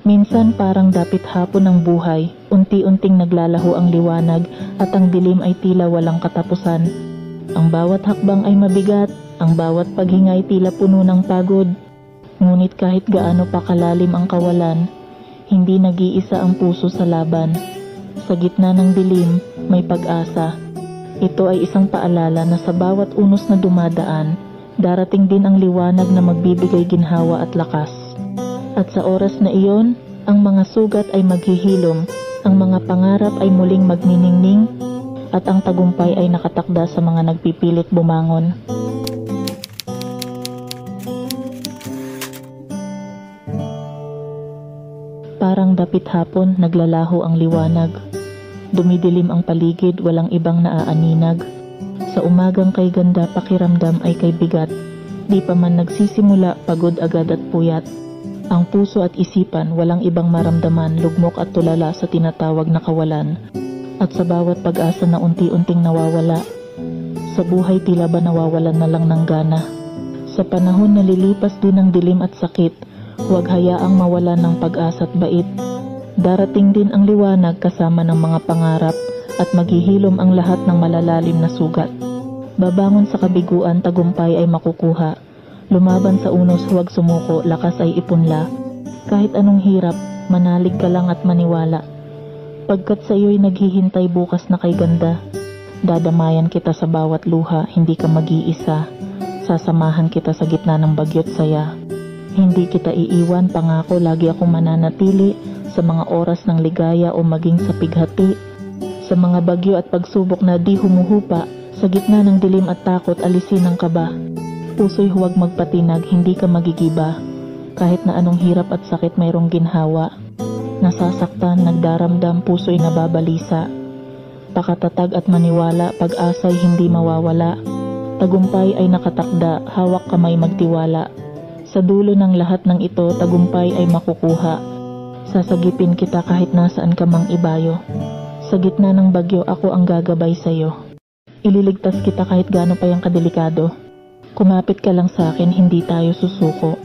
Minsan parang dapit hapon ng buhay, unti-unting naglalaho ang liwanag at ang dilim ay tila walang katapusan. Ang bawat hakbang ay mabigat, ang bawat paghinga ay tila puno ng pagod. Ngunit kahit gaano pa kalalim ang kawalan, hindi nag-iisa ang puso sa laban. Sa gitna ng dilim, may pag-asa. Ito ay isang paalala na sa bawat unos na dumadaan, darating din ang liwanag na magbibigay ginhawa at lakas. At sa oras na iyon, ang mga sugat ay maghihilom, ang mga pangarap ay muling magniningning, at ang tagumpay ay nakatakda sa mga nagpipilit bumangon. Parang dapit hapon, naglalaho ang liwanag. Dumidilim ang paligid, walang ibang naaaninag. Sa umagang kay ganda, pakiramdam ay kay bigat. Di pa man nagsisimula, pagod agad at puyat. Ang puso at isipan, walang ibang maramdaman, lugmok at tulala sa tinatawag na kawalan. At sa bawat pag-asa na unti-unting nawawala, sa buhay tila ba nawawalan na lang ng gana. Sa panahon na lilipas din ng dilim at sakit, huwag hayaang mawala ng pag-asa at bait. Darating din ang liwanag kasama ng mga pangarap at maghihilom ang lahat ng malalalim na sugat. Babangon sa kabiguan, tagumpay ay makukuha. Lumaban sa unos, huwag sumuko, lakas ay ipunla. Kahit anong hirap, manalig ka lang at maniwala. Pagkat sa iyo'y naghihintay bukas na kay ganda. Dadamayan kita sa bawat luha, hindi ka mag-iisa. Sasamahan kita sa gitna ng bagyo't saya. Hindi kita iiwan, pangako lagi akong mananatili sa mga oras ng ligaya o maging sa pighati. Sa mga bagyo at pagsubok na di humuhupa, sa gitna ng dilim at takot, alisin ang kaba. Puso'y huwag magpatinag, hindi ka magigiba. Kahit na anong hirap at sakit mayroong ginhawa. Nasasaktan, nagdaramdam, puso'y nababalisa. Pakatatag at maniwala, pag-asa'y hindi mawawala. Tagumpay ay nakatakda, hawak kamay magtiwala. Sa dulo ng lahat ng ito, tagumpay ay makukuha. Sasagipin kita kahit nasaan ka mang ibayo. Sa gitna ng bagyo, ako ang gagabay sa'yo. Ililigtas kita kahit gaano pa yung kadelikado. Kumapit ka lang sa akin, hindi tayo susuko.